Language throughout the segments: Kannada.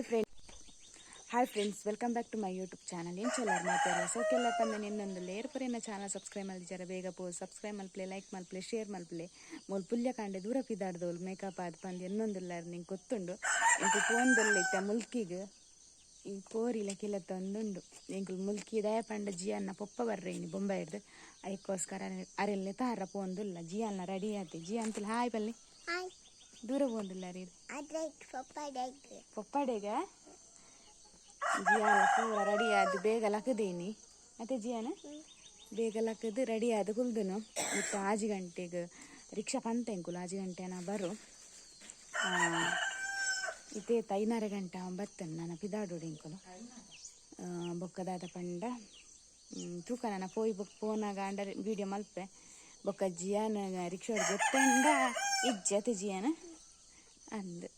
Hi friends, welcome back to my YouTube channel. ಏನು ಚೆಲ್ಲರ್ ಮಾತಾಡಲ್ಲ ಸೋಕೆಲ್ಲ ಪಂದ ಇನ್ನೊಂದು ಲೇರ್ ಪರೇನ ಚಾನಲ್ ಸಬ್ಸ್ಕ್ರೈಬ್ ಮಾಡಿದ್ದಾರೆ. ಬೇಗ ಪೋ ಸಬ್ಸ್ಕ್ರೈಬ್ ಮಲ್ಪ್ಲೆ, ಲೈಕ್ ಮಲ್ಪ್ಲೆ, ಶೇರ್ ಮಲ್ಪ್ಲೆ. ಮೂಲ ಪುಲ್ಯ ಕಾಂಡೆ ದೂರ ಪಿದಾಡ್ದವಳು ಮೇಕಪ್ ಆದ ಪಂದು ಇನ್ನೊಂದಿಲ್ಲ ನಿಂಗೆ ಗೊತ್ತುಂಡು. ಇಂಕು ಫೋನ್ದಲ್ಲಿತ್ತ ಮುಲ್ಕಿಗೆ ಈ ಕೋರಿಲಕ್ಕೆಲ್ಲ ತಂದುಂಡು. ಇಂಕು ಮುಲ್ಕಿ ದಯ ಪಂಡ ಜಿಯನ್ನ ಪೊಪ್ಪ ಬರ್ರೇನಿ ಬೊಂಬೈ ಹಿಡ್ದು ಅದಕ್ಕೋಸ್ಕರ ಅರೆಲ್ಲೇ ತಾರ ಪೋಂದುಲ್ಲ. ಜಿಯನ್ನ ರೆಡಿ ಆಯ್ತು. ಜಿಯ ಅಂತಲ್ಲ ಹಾಯ್ ಬಲ್ಲಿ ದೂರ ಪೋಂದಿಲ್ಲ ರೀ ಪೊಪ್ಪಡೆಗ ಜಿಯ ಪೂರ ರೆಡಿ ಆದ ಬೇಗ ಲಕ್ಕದೇನಿ ಮತ್ತೆ ಜಿಯನ ಬೇಗ ಲಕ್ಕದು ರೆಡಿ ಆದ ಕುಲ್ದನು ಮತ್ತು 6 ಗಂಟೆಗೆ ರಿಕ್ಷಾ ಪಂತ ಎಂಕುಲು 6 ಗಂಟೆನ ಬರು ಇದೇ 5:30 ಗಂಟೆ ಬರ್ತೇನೆ ನಾನು ಪಿದಾಡೋಡು ಎಂಕುಲು ಬೊಕ್ಕದಾದ ಪಂಡ ತೂಕ ನಾನು ಪೋಯಿ ಬೊಕ್ಕ ಫೋನಾಗ ಅಂಡರ್ ವೀಡಿಯೋ ಮಲ್ಪೆ ಬೊಕ್ಕ ಜಿಯಾನ ರಿಕ್ಷಾ ಗೊತ್ತಂಡ ಇಜ್ಜತೆ ಜಿಯಾನ ಅಂದು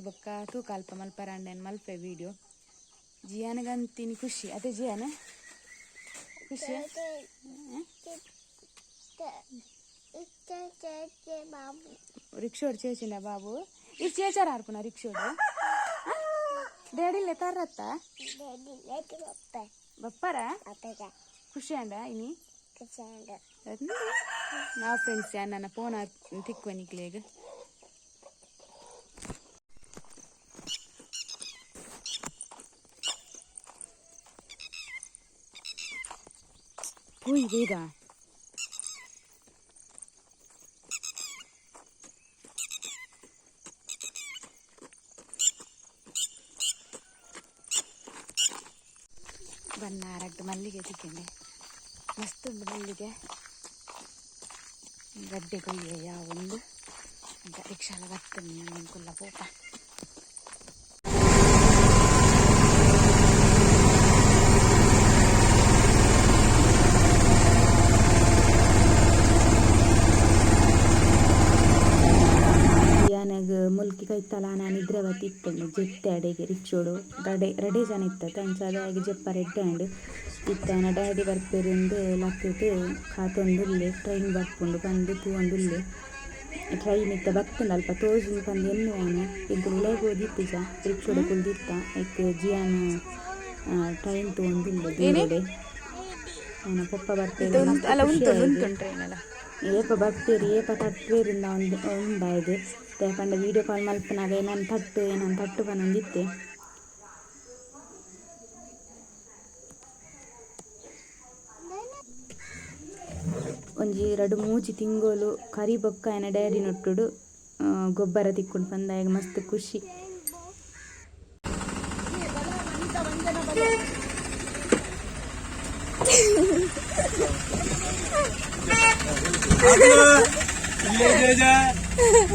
ಬೊಕ್ಕ ತೂಕ ಅಲ್ಪ ಮಲ್ಪರಂಡೇನು ಮಲ್ಪೆ ವೀಡಿಯೋ ಜಿಯಾನಗಂತೀನಿ ಖುಷಿ. ಅದೇ ಜಿಯಾನ ಖುಷಿ ರಿಕ್ಷೋಡು చేసిండ బాబు ఇది చేశారు అనుకున్నా రిక్షోడు డాడీ లేతారత్త బప్పరా ಖುಷಿ ಅಂಡ ಇನಿ నా ఫ్రెండ్స్ ನನ್ನ ಫೋನ್ ತಿಕ್ಕುವ ನಿಕ್ಲೇಗ ಹೋಯ್ ಬೇಗ ಬನ್ನಾರದ್ದು ಮಲ್ಲಿಗೆ ತಿಕ್ಕೊಂಡೆ ಮಸ್ತ್ ಉಂಟು ಮಲ್ಲಿಗೆ ಗಡ್ಡೆ ಕೊಯ್ಯ ಒಂದು ಅಂತ ರಿಕ್ಷಾಲ ಬರ್ತೀನಿ ಅಂಕುಲ್ಲ ಪೋಪ ಮುಲ್ಕಿ ಕೈತಲ ನಾನು ಇದ್ರವತ್ತು ಇತ್ತಂಡು ಜೆತ್ತೆ ಅಡೆಗೆ ರಿಕ್ಷೋಡು ರಡೆ ಜನ ಇತ್ತ ತಂಚಾದಾಗಿ ಜೆಪ್ಪ ರೆಡ್ ಹ್ಯಾಂಡ್ ಇತ್ತನ ಡ್ಯಾಡಿ ಬರ್ಪೇರಿಂದು ಲಕ್ಕಕ್ಕೆ ಕಾತೊಂದುಲ್ಲೆ ಟ್ರೈನ್ ಬರ್ಪುಂಡು ಬಂದು ತೂಂದುಲ್ಲೆ ಟ್ರೈನ್ ಇತ್ತ ಬರ್ತಂಡು ಅಲ್ಪ ತೋಜು ಬಂದು ಎನ್ನುವನು ಇಂಕು ಉಳಗೆ ಓದಿತ್ತು ಜ ರಿಕ್ಷೋಡು ಕುಲ್ದಿತ್ತ ಐಕ್ ಜಿಯಾನ ಟ್ರೈನ್ ತೋಂದಿಲ್ಲ ದೂರಡೆ ನಾನು ಪಪ್ಪ ಬರ್ತೇನೆ ಏಪ ಬರ್ತೀರಿ ಏಪ ತಟ್ಟೇರಿಂದ ಉಂಡಾಯ್ದು ಪಂಡ ವೀಡಿಯೋ ಕಾಲ್ ಮಲ್ಪನಾಗ ಏನಾನು ತಟ್ಟು ಬಂದಿತ್ತೆ ಒಂಜಿ 2-3 ತಿಂಗಳು ಕರಿ ಬೊಕ್ಕ ಏನ ಡ್ಯಾಡಿ ನೊಟ್ಟುಡು ಗೊಬ್ಬರ ತಿಕ್ಕೊಂಡು ಬಂದಾಗ ಮಸ್ತ್ ಖುಷಿ.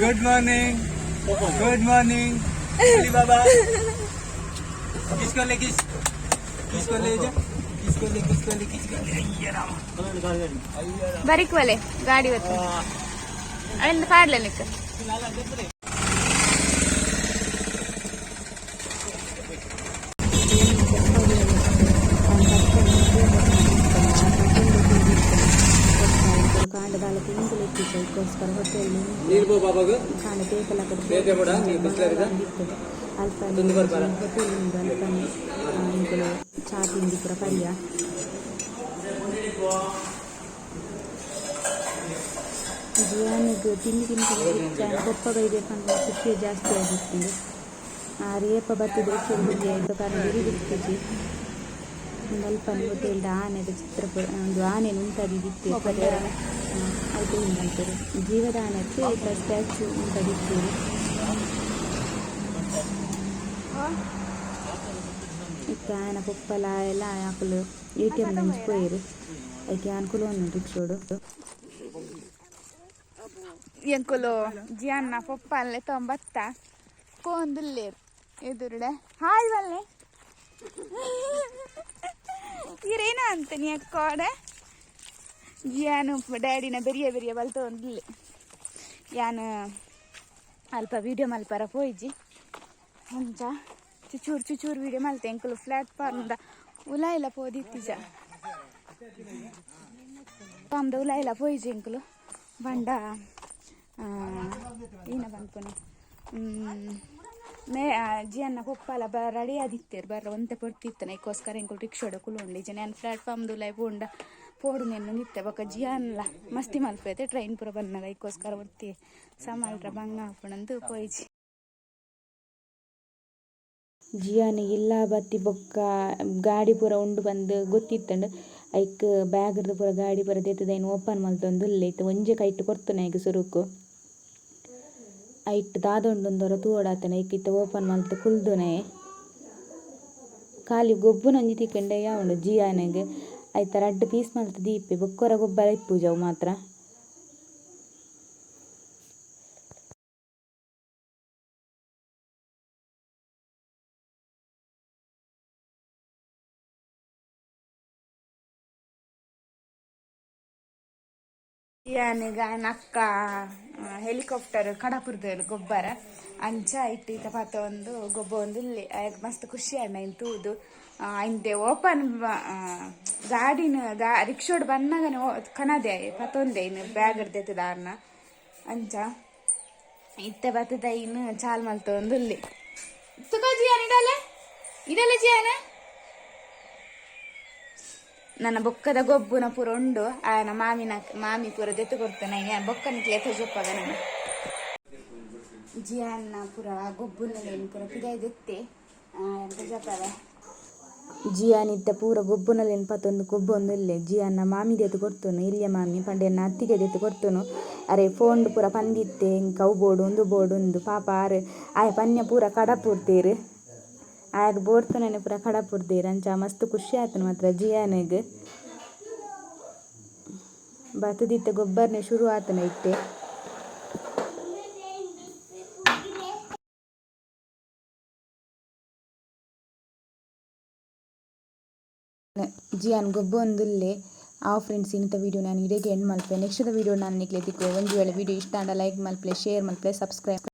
गुड मॉर्निंग अली बाबा किसको ले ಬರಿಕ್ ಒಲೆ ಗಾಡಿ ಹೊತ್ತು ಅಲ್ಲಿಂದ ಪಾಡ್ಲೆ ನಿಕ್ಕ ಕಾಂಡದಾಲ ತಿಂಗಳು ಇಟ್ಟಿದ್ದೆ ಅದಕ್ಕೋಸ್ಕರ ಹೊಟ್ಟೆಯಲ್ಲಿ ಕಾಂಡ ತೇಕಲ ಅಲ್ಪ ಹೊಟ್ಟೆಲಿಂದ ಅಲ್ಪ ಇಂಕಲು ಚಾ ತಿಂಡಿ ಪುರ ಪರ್ಯ ಜಿಯಾನಿಗೆ ತಿಂಡಿ ಗೊಪ್ಪಗೈಬೇಕಂತ ಖುಷಿ ಜಾಸ್ತಿ ಆಗಿರ್ತೀನಿ ಆ ರೇಪ ಬತ್ತಿದ್ರೆ ಚೆಲ್ಲು ಆಯಿತು ಕಾರಣ ಬಿರಿದಿರ್ತಿದ್ವಿ ಒಂದು ಅಲ್ಪ ಹೊಟ್ಟೆಯಲ್ಲಿ ಆನೆದ ಚಿತ್ರ ಒಂದು ಆನೆ ಉಂಟದಿದ್ದಿತ್ತು ಆಯ್ತು ಅಂತಾರೆ ಜೀವದ ಆನೆಕ್ಕೆ ಇತ್ತ ಸ್ಟ್ಯಾಚು ಉಂಟದಿರ್ತೀವಿ ಇತ್ತ ಆಯನ ಪೊಪ್ಪಲ ಎಲ್ಲ ಆಕಲು ATM ದಂಚಿ ಪೋಯಿರು ಅದಕ್ಕೆ ಅನುಕೂಲ ಒಂದು ರಿಕ್ಷೋಡು ಎಂಕುಲು ಜಿಯನ್ನ ಪೊಪ್ಪ ಅಲ್ಲೇ ತೊಂಬತ್ತ ಪೋಂದುಲ್ಲೇರು ಎದುರುಡೆ ಹಾಯ್ ಬಲ್ಲೆ ಇರೇನ ಅಂತ ನೀ ಅಕ್ಕೋಡೆ ಯಾನು ಡ್ಯಾಡಿನ ಬೆರಿಯ ಬಲ್ತ ಒಂದಿಲ್ಲ ಯಾನು ಅಲ್ಪ ವೀಡಿಯೋ ಮಲ್ಪರ ಪೋಯ್ಜಿ ಮುಂಚ ಚೂಚೂರು ವೀಡಿಯೋ ಮಲ್ತೆ ಎಂಕುಲು ಪ್ಲಾಟ್ಫಾರ್ಮ್ದ ಉಲಾಯಿಲ ಪೋದಿತ್ತಿಜ ಪಾಮ್ದ ಉಲಾಯಿಲ ಪೋಯ್ಜಿ ಎಂಕುಲು ಬಂಡ ಏನ ಬಂದ್ಕೊನೆ ಜಿಯನ್ನ ಪೊಪ್ಪಲ ರೆಡಿ ಆದಿತ್ತೇರು ಬರ್ರ ಒಂತೆ ಪೊಡ್ತಿತ್ತನ ಈಗೋಸ್ಕರ ಇಂಕೊ ರಿಕ್ಷೋಡ ಕುಲುಂಡ್ಲಿ ಜನ ನಾನು ಪ್ಲಾಟ್ಫಾರ್ಮ್ದು ಲೈ ಪೋಂಡ ಪೋಡು ನೆನ್ನು ನಿತ್ತೆ ಬೊಕ್ಕ ಜಿಯನ್ಲ ಮಸ್ತಿ ಮಲ್ಪೈತೆ ಟ್ರೈನ್ ಪೂರ ಬನ್ನಗ ಈಗೋಸ್ಕರ ಒರ್ತಿ ಸಮಾಲ್ರ ಬಂಗ ಹಾಪಣಂದು ಪೋಯ್ಜಿ ಜಿಯಾನಿ ಇಲ್ಲ ಬತ್ತಿ ಬೊಕ್ಕ ಗಾಡಿ ಪೂರ ಉಂಡು ಬಂದು ಗೊತ್ತಿತ್ತಂಡು ಐಕ್ ಬ್ಯಾಗ್ದು ಪೂರ ಗಾಡಿ ಪೂರ ದೆತ್ತದೈನ್ ಓಪನ್ ಮಲ್ತೊಂದು ಉಲ್ಲೆ ಇತ್ತು ಒಂಜೆ ಕೈಟ್ ಕೊರ್ತುನ ಐಕ್ ಸುರುಕು ಐಟ್ ದಾದೊಂಡೊಂದರ ತೂವಡಾತನ ಐಕ್ ಇತ್ತ ಓಪನ್ ಮಲ್ತು ಕುಲ್ದುನೆ ಖಾಲಿ ಗೊಬ್ಬುನ ಒಂಜಿ ತಿಕ್ಕಂಡೆ ಯಾವುಂಡು ಜಿಯಾನೆಗ್ ಐತ ರಡ್ಡ್ ಪೀಸ್ ಮಲ್ತು ದೀಪೆ ಬೊಕ್ಕರ ಗೊಬ್ಬರ ಇಪ್ಪುಜವು ಮಾತ್ರ ಜಿಯಾನೆಗ್ ಆಯ್ನ ಅಕ್ಕ ಹೆಲಿಕಾಪ್ಟರ್ ಕಡಪುರ್ದೇರು ಗೊಬ್ಬರ ಅಂಚ ಇಟ್ಟಿತ ಪಾತ ಒಂದು ಗೊಬ್ಬ ಒಂದು ಇಲ್ಲೆ ಆಯ್ಕೆ ಮಸ್ತ್ ಖುಷಿ ಅಣ್ಣ ಇನ್ ತೂದು ಇಂತೆ ಓಪನ್ ಗಾಡಿನ ರಿಕ್ಷೋಡ್ ಬನ್ನಗನೆ ಕನದೆ ಪತ್ತೊಂದೆ ಇನ್ನು ಬ್ಯಾಗ್ ಇರ್ದೈತದ ಅನ್ನ ಅಂಚ ಇತ್ತೆ ಬತ್ತದ ಇನ್ನು ಚಾಲ್ ಮಲ್ತ ಒಂದು ಇಲ್ಲಿ ತುಕ ಜಿಯಾನ ಇಡಲೆ ಜಿಯಾನ ನನ್ನ ಬೊಕ್ಕದ ಗೊಬ್ಬುನ ಪೂರ ಉಂಡು ಆಯನ ಮಾಮಿ ಪೂರ ದೆತ್ತು ಕೊಡ್ತಾನೆ ಬೊಕ್ಕನಿಕ್ಲೆ ಎತ್ತೊಪ್ಪಗ ನಾನು ಜಿಯಾನ್ನ ಪೂರ ಗೊಬ್ಬುನಲೇನು ಪೂರ ಪಿದಾಯ್ ದೆತ್ತೆ ಜಪದ ಜಿಯಾನಿದ್ದ ಪೂರ ಗೊಬ್ಬುನಲೇನು ಪತ್ತೊಂದು ಗೊಬ್ಬೊಂದು ಇಲ್ಲೆ ಜಿಯಾನ್ನ ಮಾಮಿ ದೆತ್ತು ಕೊಡ್ತನು ಇಲ್ಲಿಯ ಮಾಮಿ ಪಂಡೆಯನ್ನ ಅತ್ತಿಗೆ ದೆತ್ತು ಕೊಡ್ತನು ಅರೆ ಫೋನ್ ಪೂರ ಪಂದಿತ್ತೆ ಕವು ಬೋಡು ಒಂದು ಪಾಪ ಆಯ ಪನ್ಯ ಪೂರ ಕಡಪುರ್ದೇರು ಆಗ ಬೋಡ್ತನೇ ಪೂರ ಕಡಪುರ್ದೇರು ಅಂಚ ಮಸ್ತ್ ಖುಷಿ ಆತನು ಮಾತ್ರ ಜಿಯಾನೆಗ್ ಬತ್ತದಿತ್ತ ಗೊಬ್ಬರನೆ ಶುರು ಆತನ ಇತ್ತೆ ಜಿಯಾನ್ ಗೊಬ್ಬ ಒಂದುಲ್ಲೆ ಫ್ರೆಂಡ್ಸ್ ಇಂಥ ವಿಡಿಯೋ ನಾನು ಇಡೆಗೆ ಎಂಡ್ ಮಲ್ಪೆ ನೆಕ್ಸ್ಟ್ ವಿಡಿಯೋ ನಾನು ನಿಕ್ಲೆ ತಿಕ್ಕೋ ಒಂದು ವೇಳೆ ವಿಡಿಯೋ ಇಷ್ಟ ಅಂಡ ಲೈಕ್ ಮಲ್ಪೆ ಶೇರ್ ಮಲ್ಪೆ ಸಬ್ಸ್ಕ್ರೈಬ್